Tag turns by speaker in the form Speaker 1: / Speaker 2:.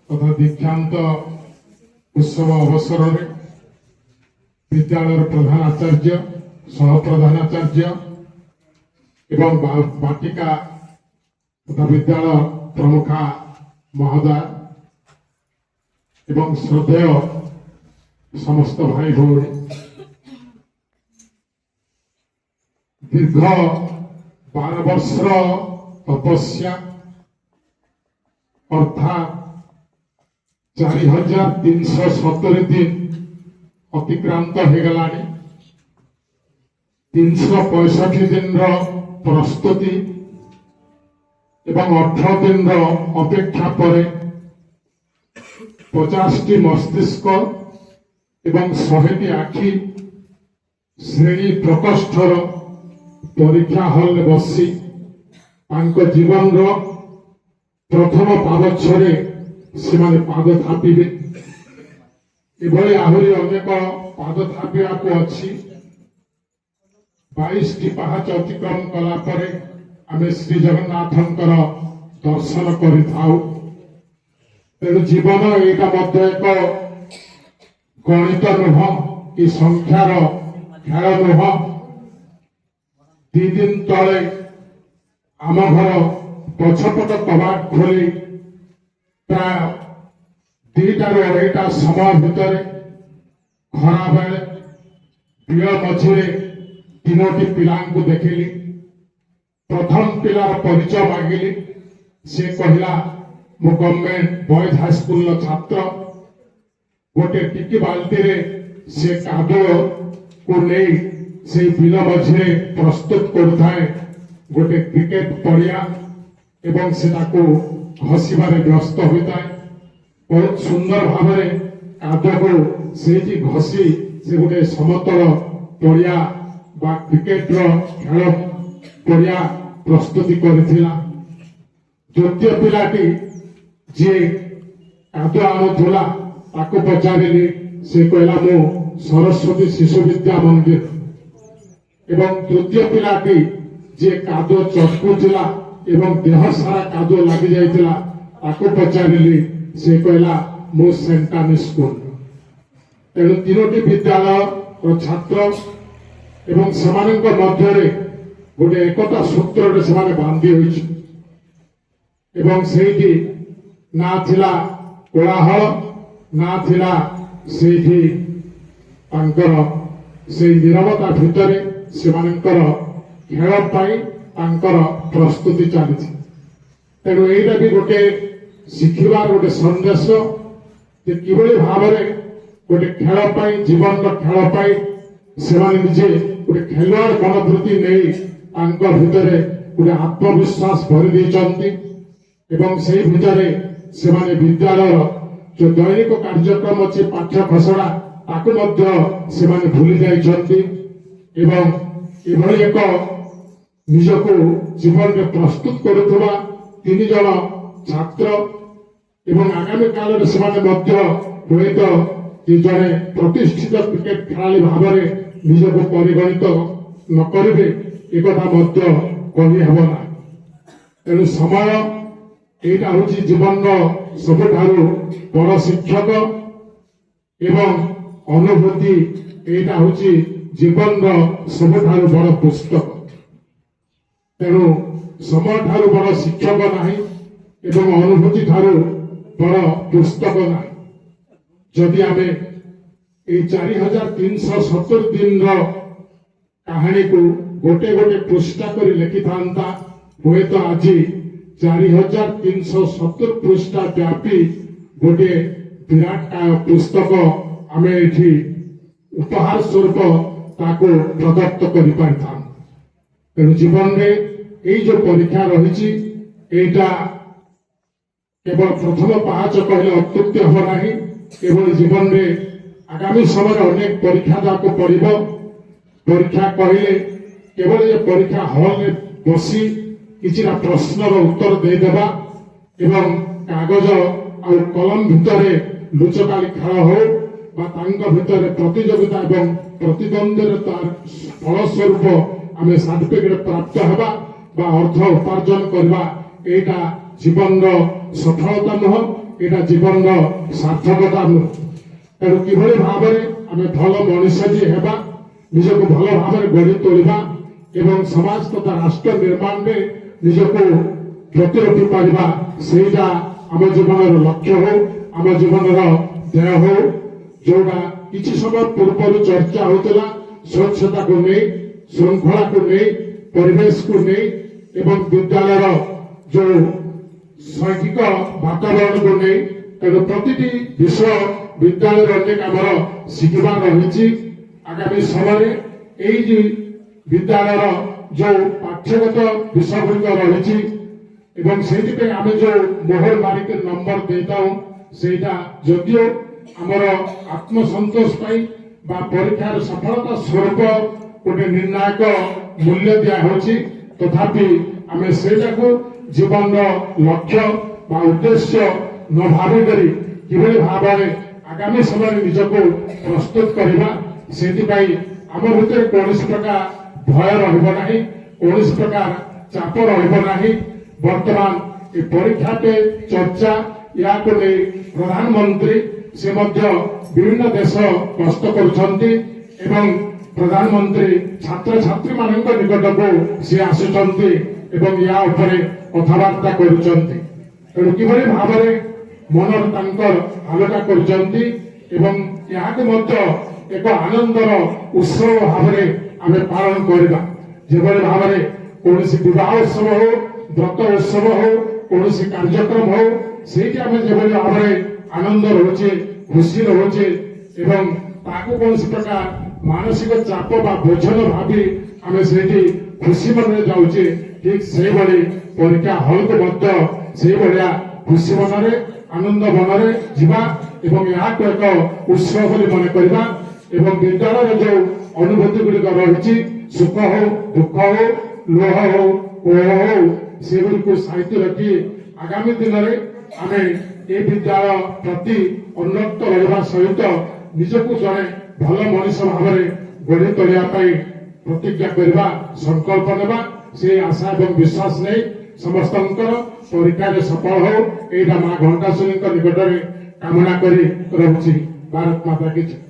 Speaker 1: तथा दीक्षांत उत्सव अवसर में विद्यालय प्रधानाचार्य सह प्रधानाचार्य एवं बाटिका तथा विद्यालय प्रमुखा महोदय एवं श्रद्धेय समस्त भाई भौणी दीर्घ 12 वर्षर तपस्या अर्थात 4370 दिन अतिक्रांत हो गला 365 दिन प्रस्तुति एवं 18 दिन अपेक्षा पर 50टी मस्तिष्क एवं 100टी आखि श्रेणी प्रकोष्ठर परीक्षा हल में बसी जीवन प्रथम पादछरे से पाद थापिबे एभली आहरी अनेक पाद थापिया को अच्छी 22टी पहाच अतिक्रम कला परे आमे श्री जगन्नाथंकर दर्शन करिथाउ। तेणु जीवन एटा मध्य एक गणित नुह कि संख्यार खेल नुह। 2 दिन तले आम घर पछपट कबाट खोली प्राय 2टारू 2:30 समय भितर खरा बेले बिल मझिरे 3टी पिला देखिली। प्रथम पिलार परिचय मागिली से कहला मु गवर्नमेंट बॉयज हाई स्कूल छात्र। गोटे टिकी बाल्टी रे से कादुओ को नहीं से बिल मझिरे प्रस्तुत करुए गोटे क्रिकेट पड़िया एवं से घसीबार व्यस्त होता है। बहुत सुंदर भाव कादुओ को से घसी से गोटे समतल पड़िया बा क्रिकेट खेल पड़िया प्रस्तुति करथिला। द्वितीय पिलाटी जी कादुआ आणुला ताको पचारिली से कहला मु सरस्वती शिशु विद्या मंदिर। एवं तृतीय पिलाटी जी कादुआ चटकुला एवं देह सारा कादुआ लगी जाइतिला ताको पचारिली से कहला मु सेंटानी स्कूल। तेणु 3टी विद्यालय छात्र एवं सेमानक मध्यरे गोटे एकता सूत्र से बांधी होइछि एवं सेठी ना थिला कोलाहल ना थिला सेठी तांकर से नीरवता भितरे सेमानकर खेल पाई तांकर प्रस्तुति चली। तेणु एटा भी गोटे शिखिबार गोटे संदेश जे किभली भाव गोटे खेल पाई जीवन खेल पाई सेमाने निजे गोटे खेलुआड़ मनोवृत्ति नहीं तांको भितरे गोटे आत्मविश्वास भरी देइचंती एवं से भितरे सेमाने विद्यालय जो दैनिक कार्यक्रम अच्छे पाठ्य खसड़ा ताको मध्य सेमाने भूली जाइचंती एवं एभली एक निजको जीवन में प्रस्तुत करुवा 3 जन छात्र एवं आगामी काल में सेमाने मध्य हुए तो जड़े प्रतिष्ठित क्रिकेट खेलाड़ी भाव में निजको परिगणित न करेंगे एक कही हेना। तेणु समय एटा हूँ जीवन सबुठारु बड़ शिक्षक एवं अनुभूति एटा हूँ जीवन सबुठारु बड़ पुस्तक। तेणु समय ठारु बड़ शिक्षक नहीं एवं अनुभूति ठारु बड़ पुस्तक नहीं। जदि आमे 4370 दिन कहानी को गोटे गोटे पृष्ठा कर लिखि था हुए तो आज 4370 पृष्ठा व्यापी गोटे विराट पुस्तक आम ये उपहार स्वरूप ताको प्रदत्त कर पारि था। तेणु जीवन में यही जो परीक्षा रही केवल प्रथम पाहाच कहले अत्युक्ति हम नहीं। एवं जीवन में आगामी समय अनेक परीक्षा जाको पड़िब। परीक्षा कहले केवल ये परीक्षा हॉल में बसी किसी प्रश्न उत्तर देदेबा एवं कागज और कलम भितर लुचकाली खेल हो भितर प्रतियोगिता एवं प्रतिद्वंद्वितार फलस्वरूप आम सर्टिफिकेट प्राप्त होगा अर्थ उपार्जन करवा एटा जीवन सफलता नुह এটা জীবনର ସାର୍ଥକତା ନୁହେଁ। ତେଣୁ କିଭଳି ଭାବରେ ଆମେ ଭଲ ମଣିଷଟିଏ ହେବା, ନିଜକୁ ଭଲ ଭାବରେ ଗଢି ତୋଳିବା ଏବଂ ସମାଜ ତଥା ରାଷ୍ଟ୍ର ନିର୍ମାଣରେ ନିଜକୁ ପ୍ରତିରୋଧି କରିବା, ସେଇଟା ଆମ ଜୀବନର ଲକ୍ଷ୍ୟ ହଉ, ଆମ ଜୀବନର ଧ୍ୟେୟ ହଉ। ଯୋଉଟା କିଛି ସମୟ ପୂର୍ବରୁ ଚର୍ଚ୍ଚା ହେଉଥିଲା ସ୍ୱଚ୍ଛତାକୁ ନେଇ, ଶୃଙ୍ଖଳାକୁ ନେଇ, ପରିବେଶକୁ ନେଇ ଏବଂ ବିଦ୍ୟାଳୟର ଯୋଉ ଶୈକ୍ଷିକ ବାତାବରଣକୁ ନେଇ। ତେଣୁ ପ୍ରତିଟି ବିଷୟ ବିଦ୍ୟାଳୟରେ ଅନେକ ଆମର ଶିଖିବାର ରହିଛି। ଆଗାମୀ ସମୟରେ ଏଇ ଯେ ବିଦ୍ୟାଳୟର ଯୋଉ ପାଠ୍ୟଗତ ବିଷୟ ଗୁଡ଼ିକ ରହିଛି ଏବଂ ସେଇଥିପାଇଁ ଆମେ ଯୋଉ ମୋହର ମାରିକି ନମ୍ବର ଦେଇଥାଉ, ସେଇଟା ଯଦିଓ ଆମର ଆତ୍ମସନ୍ତୋଷ ପାଇଁ ବା ପରୀକ୍ଷାର ସଫଳତା ସ୍ୱରୂପ ଗୋଟେ ନିର୍ଣ୍ଣାୟକ ମୂଲ୍ୟ ଦିଆହେଉଛି, ତଥାପି ଆମେ ସେଇଟାକୁ ଜୀବନର ଲକ୍ଷ୍ୟ ବା ଉଦ୍ଦେଶ୍ୟ ନ ଭାବିକରି କିଭଳି ଭାବରେ ଆଗାମୀ ସମୟରେ ନିଜକୁ ପ୍ରସ୍ତୁତ କରିବା, ସେଥିପାଇଁ ଆମ ଭିତରେ କୌଣସି ପ୍ରକାର ଭୟ ରହିବ ନାହିଁ, କୌଣସି ପ୍ରକାର ଚାପ ରହିବ ନାହିଁ। ବର୍ତ୍ତମାନ ଏ ପରୀକ୍ଷା ପେ ଚର୍ଚ୍ଚା ଏହାକୁ ନେଇ ପ୍ରଧାନମନ୍ତ୍ରୀ ସେ ମଧ୍ୟ ବିଭିନ୍ନ ଦେଶ ଗସ୍ତ କରୁଛନ୍ତି ଏବଂ ପ୍ରଧାନମନ୍ତ୍ରୀ ଛାତ୍ରଛାତ୍ରୀମାନଙ୍କ ନିକଟକୁ ସେ ଆସୁଛନ୍ତି ଏବଂ ଏହା ଉପରେ କଥାବାର୍ତ୍ତା କରୁଛନ୍ତି। ତେଣୁ କିଭଳି ଭାବରେ ମନର ତାଙ୍କର ହାଲକା କରୁଛନ୍ତି ଏବଂ ଏହାକୁ ମଧ୍ୟ ଏକ ଆନନ୍ଦର ଉତ୍ସବ ଭାବରେ ଆମେ ପାଳନ କରିବା। ଯେଭଳି ଭାବରେ କୌଣସି ବିବାହ ଉତ୍ସବ ହଉ, ବ୍ରତ ଉତ୍ସବ ହଉ, କୌଣସି କାର୍ଯ୍ୟକ୍ରମ ହଉ, ସେଇଠି ଆମେ ଯେଭଳି ଭାବରେ ଆନନ୍ଦ ରହୁଛେ, ଖୁସି ରହୁଛେ ଏବଂ ତାକୁ କୌଣସି ପ୍ରକାର ମାନସିକ ଚାପ ବା ବୋଝ ନ ଭାବି ଆମେ ସେଇଠି ଖୁସି ମନରେ ଯାଉଛେ, ଠିକ ସେଇଭଳି ପରୀକ୍ଷା ହଲକୁ ମଧ୍ୟ ସେଇଭଳିଆ ଖୁସି ମନରେ, ଆନନ୍ଦ ମନରେ ଯିବା ଏବଂ ଏହାକୁ ଏକ ଉତ୍ସବ ବୋଲି ମନେ କରିବା ଏବଂ ବିଦ୍ୟାଳୟର ଯୋଉ ଅନୁଭୂତି ଗୁଡ଼ିକ ରହିଛି, ସୁଖ ହଉ, ଦୁଃଖ ହଉ, ଲୋହ ହଉ, କୋହ ହଉ, ସେଗୁଡ଼ିକୁ ସାଇତି ରଖି ଆଗାମୀ ଦିନରେ ଆମେ ଏ ବିଦ୍ୟାଳୟ ପ୍ରତି ଉନ୍ନତ ରହିବା ସହିତ ନିଜକୁ ଜଣେ ଭଲ ମଣିଷ ଭାବରେ ଗଢି ତୋଳିବା ପାଇଁ ପ୍ରତିଜ୍ଞା କରିବା, ସଂକଳ୍ପ ନେବା। ସେ ଆଶା ଏବଂ ବିଶ୍ୱାସ ନେଇ ସମସ୍ତଙ୍କର ପରୀକ୍ଷାରେ ସଫଳ ହଉ, ଏଇଟା ମା ଘଣ୍ଟାଶୁଣୀଙ୍କ ନିକଟରେ କାମନା କରି ରହୁଛି। ଭାରତ ମାତା କି ଜୟ।